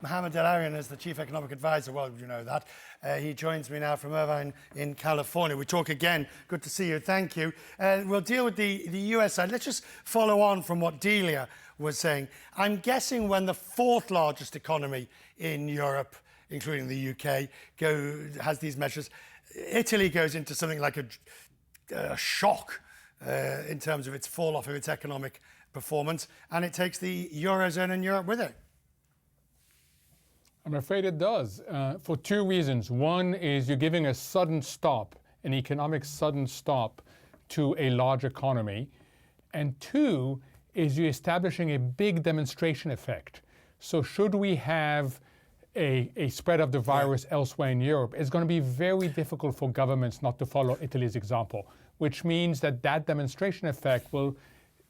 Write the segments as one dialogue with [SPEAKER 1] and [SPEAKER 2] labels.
[SPEAKER 1] Mohamed El-Erian is the Chief Economic Advisor. Well, you know that. He joins me now from Irvine in California. We talk again. Good to see you. Thank you. We'll deal with the US side. Let's just follow on from what Delia was saying. I'm guessing when the fourth largest economy in Europe, including the UK, has these measures, Italy goes into something like a shock in terms of its fall off of its economic performance, and it takes the Eurozone and Europe with it.
[SPEAKER 2] I'm afraid it does, for two reasons. One is you're giving a sudden stop, an economic sudden stop to a large economy. And two is you're establishing a big demonstration effect. So should we have a spread of the virus elsewhere in Europe, it's going to be very difficult for governments not to follow Italy's example, which means that demonstration effect will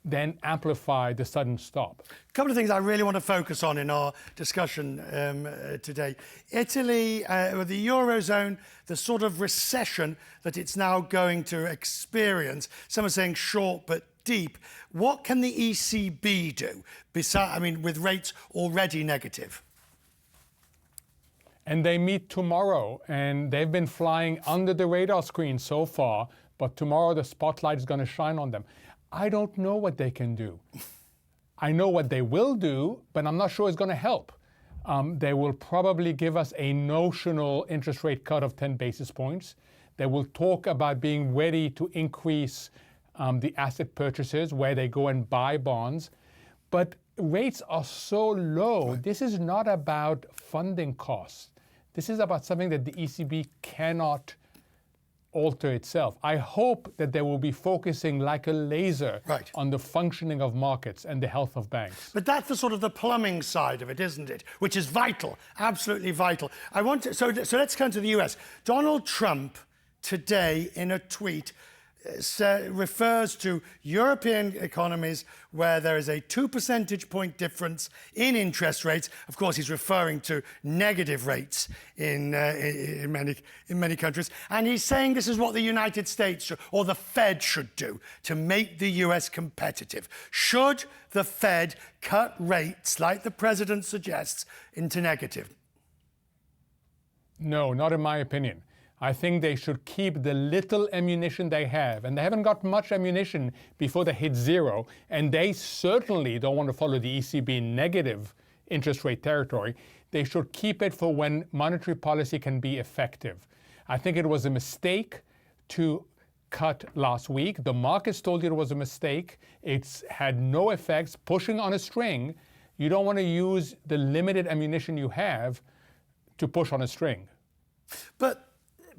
[SPEAKER 2] then amplify the sudden stop.
[SPEAKER 1] A couple of things I really want to focus on in our discussion today. Italy, the Eurozone, the sort of recession that it's now going to experience. Some are saying short but deep. What can the ECB do, with rates already negative?
[SPEAKER 2] And they meet tomorrow, and they've been flying under the radar screen so far, but tomorrow the spotlight is going to shine on them. I don't know what they can do. I know what they will do, but I'm not sure it's going to help. They will probably give us a notional interest rate cut of 10 basis points. They will talk about being ready to increase the asset purchases where they go and buy bonds. But rates are so low. This is not about funding costs. This is about something that the ECB cannot alter itself. I hope that they will be focusing like a laser on the functioning of markets and the health of banks.
[SPEAKER 1] But that's the sort of the plumbing side of it, isn't it? Which is vital, absolutely vital. So let's come to the US. Donald Trump today in a tweet refers to European economies where there is a 2 percentage point difference in interest rates. Of course, he's referring to negative rates in many countries. And he's saying this is what the United States or the Fed should do to make the US competitive. Should the Fed cut rates, like the president suggests, into negative?
[SPEAKER 2] No, not in my opinion. I think they should keep the little ammunition they have. And they haven't got much ammunition before they hit zero. And they certainly don't want to follow the ECB negative interest rate territory. They should keep it for when monetary policy can be effective. I think it was a mistake to cut last week. The markets told you it was a mistake. It's had no effects, pushing on a string. You don't want to use the limited ammunition you have to push on a string.
[SPEAKER 1] But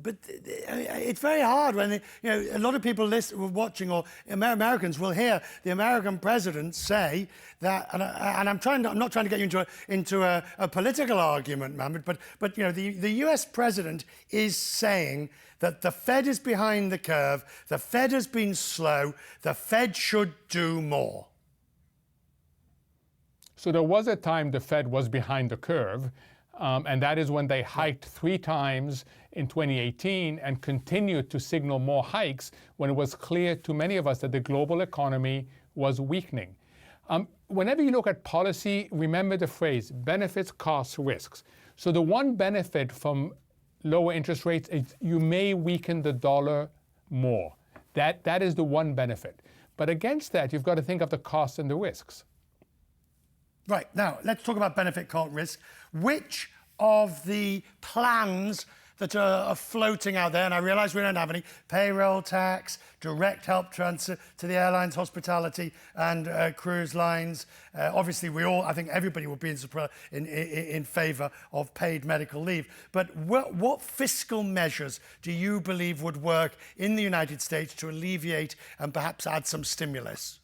[SPEAKER 1] it's very hard when a lot of people watching, or Americans will hear the American president say that, and I'm not trying to get you into a political argument, Mohamed, but the US president is saying that the Fed is behind the curve, the Fed has been slow, the Fed should do more.
[SPEAKER 2] So there was a time the Fed was behind the curve. And that is when they hiked 3 times in 2018 and continued to signal more hikes when it was clear to many of us that the global economy was weakening. Whenever you look at policy, remember the phrase benefits, costs, risks. So the one benefit from lower interest rates is you may weaken the dollar more. That is the one benefit. But against that, you've got to think of the costs and the risks.
[SPEAKER 1] Right, now let's talk about benefit, cost, risk. Which of the plans that are floating out there, and I realise we don't have any, payroll tax, direct help transfer to the airlines, hospitality and cruise lines. Obviously, I think everybody would be in favour of paid medical leave. But what fiscal measures do you believe would work in the United States to alleviate and perhaps add some stimulus?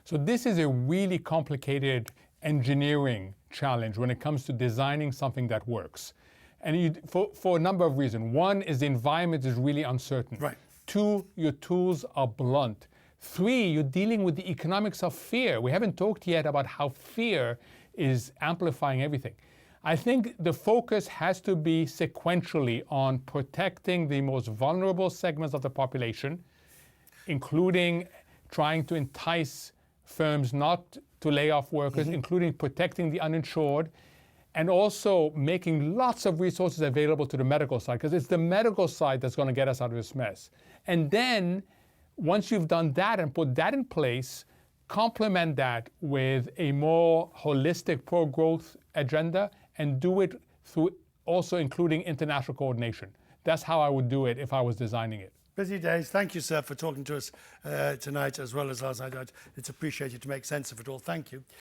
[SPEAKER 2] So this is a really complicated engineering challenge when it comes to designing something that works. And for a number of reasons. One is the environment is really uncertain.
[SPEAKER 1] Right.
[SPEAKER 2] 2, your tools are blunt. 3, you're dealing with the economics of fear. We haven't talked yet about how fear is amplifying everything. I think the focus has to be sequentially on protecting the most vulnerable segments of the population, including trying to entice firms not to lay off workers, including protecting the uninsured, and also making lots of resources available to the medical side, because it's the medical side that's going to get us out of this mess. And then, once you've done that and put that in place, complement that with a more holistic pro-growth agenda and do it through also including international coordination. That's how I would do it if I was designing it.
[SPEAKER 1] Busy days. Thank you, sir, for talking to us tonight as well as last night. It's appreciated to make sense of it all. Thank you.